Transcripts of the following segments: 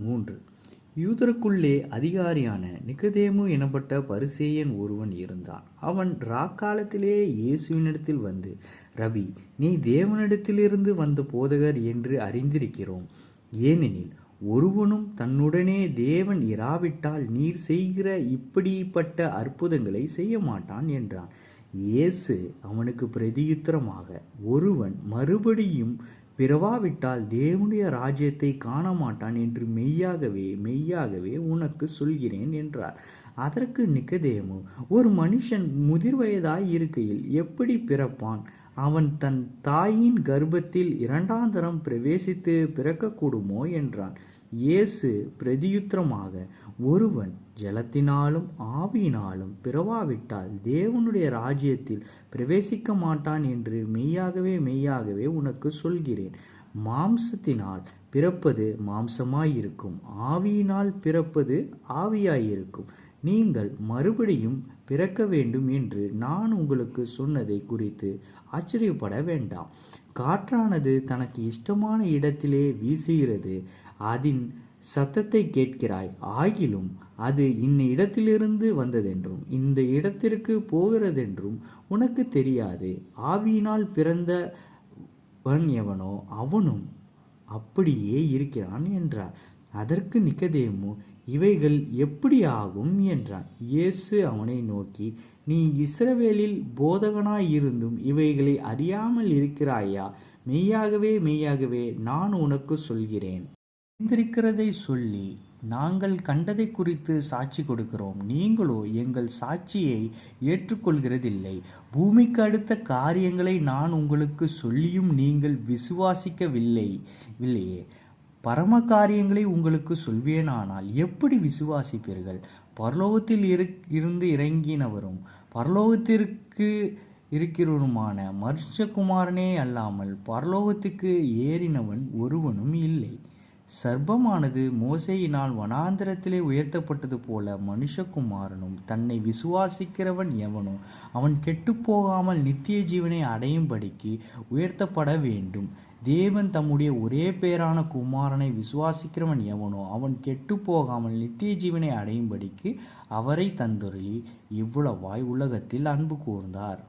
3. யூதருக்குள்ளே அதிகாரியான நிக்கதேமு எனப்பட்ட பரிசேயன் ஒருவன் இருந்தான். அவன் ராக்காலத்திலே இயேசுவினிடத்தில் வந்து, ரபி, நீ தேவனிடத்திலிருந்து வந்த போதகர் என்று அறிந்திருக்கிறோம். ஏனெனில் ஒருவனும் தன்னுடனே தேவன் இராவிட்டால் நீர் செய்கிற இப்படிப்பட்ட அற்புதங்களை செய்ய மாட்டான் என்றான். இயேசு அவனுக்கு பிரதியுத்தரமாக, ஒருவன் மறுபடியும் பிறவாவிட்டால் தேவனுடைய ராஜ்யத்தை காண மாட்டான் என்று மெய்யாகவே மெய்யாகவே உனக்கு சொல்கிறேன் என்றார். அதற்கு நிக்கதேமு, ஒரு மனுஷன் முதிர்வயதாய் இருக்கையில் எப்படி பிறப்பான்? அவன் தன் தாயின் கர்ப்பத்தில் இரண்டாந்தரம் பிரவேசித்து பிறக்கக்கூடுமோ என்றான். இயேசு பிரதியுத்தரமாக, ஒருவன் ஜலத்தினாலும் ஆவியினாலும் பிறவாவிட்டால் தேவனுடைய ராஜ்யத்தில் பிரவேசிக்க மாட்டான் என்று மெய்யாகவே மெய்யாகவே உனக்கு சொல்கிறேன். மாம்சத்தினால் பிறப்பது மாம்சமாயிருக்கும், ஆவியினால் பிறப்பது ஆவியாயிருக்கும். நீங்கள் மறுபடியும் பிறக்க வேண்டும் என்று நான் உங்களுக்கு சொன்னதை குறித்து ஆச்சரியப்பட வேண்டாம். காற்றானது தனக்கு இஷ்டமான இடத்திலே வீசுகிறது, அதன் சத்தத்தை கேட்கிறாய், ஆகிலும் அது இன்ன இடத்திலிருந்து வந்ததென்றும் இந்த இடத்திற்கு போகிறதென்றும் உனக்கு தெரியாது. ஆவியினால் பிறந்தவன் எவனோ அவனும் அப்படியே இருக்கிறான் என்றார். அதற்கு நிக்கதேமு, இவைகள் எப்படி ஆகும் என்றான். இயேசு அவனை நோக்கி, நீ இஸ்ரவேலில் போதகனாயிருந்தும் இவைகளை அறியாமல் இருக்கிறாயா? மெய்யாகவே மெய்யாகவே நான் உனக்கு சொல்கிறேன், அறிந்திருக்கிறதை சொல்லி நாங்கள் கண்டதை குறித்து சாட்சி கொடுக்கிறோம், நீங்களோ எங்கள் சாட்சியை ஏற்றுக்கொள்கிறதில்லை. பூமிக்கு அடுத்த காரியங்களை நான் உங்களுக்கு சொல்லியும் நீங்கள் விசுவாசிக்கவில்லையே. பரம காரியங்களை உங்களுக்கு சொல்வேனானால் எப்படி விசுவாசிப்பீர்கள்? பரலோகத்தில் இருந்து இறங்கினவரும் பரலோகத்திற்கு இருக்கிறவருமான மனுஷகுமாரனே அல்லாமல் பரலோகத்துக்கு ஏறினவன் ஒருவனும் இல்லை. சர்ப்பமானது மோசேயினால் வனாந்திரத்திலே உயர்த்தப்பட்டது போல மனுஷகுமாரனும் தன்னை விசுவாசிக்கிறவன் எவனோ அவன் கெட்டுப்போகாமல் நித்திய ஜீவனை அடையும்படிக்கு உயர்த்தப்பட வேண்டும். தேவன் தம்முடைய ஒரே பேரான குமாரனை விசுவாசிக்கிறவன் எவனோ அவன் கெட்டு போகாமல் நித்திய ஜீவனை அடையும்படிக்கு அவரை தந்தருளி இவ்வளவாய் உலகத்தில் அன்பு கூர்ந்தார்.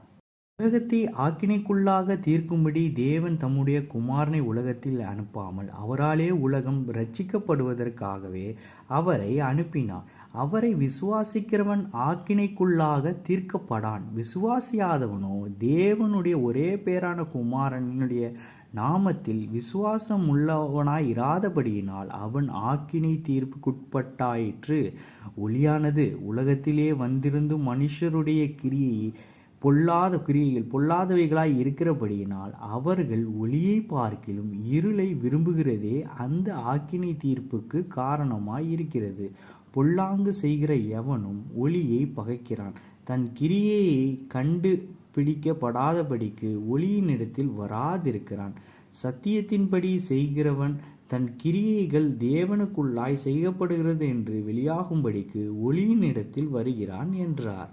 உலகத்தை ஆக்கினைக்குள்ளாக தீர்க்கும்படி தேவன் தம்முடைய குமாரனை உலகத்தில் அனுப்பாமல் அவராலே உலகம் இரட்சிக்கப்படுவதற்காகவே அவரை அனுப்பினார். அவரை விசுவாசிக்கிறவன் ஆக்கினைக்குள்ளாக தீர்க்கப்படான். விசுவாசியாதவனோ தேவனுடைய ஒரே பேரான குமாரனுடைய நாமத்தில் விசுவாசம் உள்ளவனாய் இராதபடியினால் அவன் ஆக்கினை தீர்ப்புக்குட்பட்டாயிற்று. ஒளியானது உலகத்திலே வந்திருந்தும் மனுஷருடைய கிரியைகள் பொல்லாதவைகளாய் இருக்கிறபடியினால் அவர்கள் ஒளியை பார்க்கிலும் இருளை விரும்புகிறதே அந்த ஆக்கினை தீர்ப்புக்கு காரணமாய் இருக்கிறது. பொல்லாங்கு செய்கிற எவனும் ஒளியை பகைக்கிறான், தன் கிரியையை கண்டு பிடிக்கப்படாதபடிக்கு ஒளியினிடத்தில் வராதிருக்கிறான். சத்தியத்தின்படி செய்கிறவன் தன் கிரியைகள் தேவனுக்குள்ளாய் செய்யப்படுகிறது என்று வெளியாகும்படிக்கு ஒளியினிடத்தில் வருகிறான் என்றார்.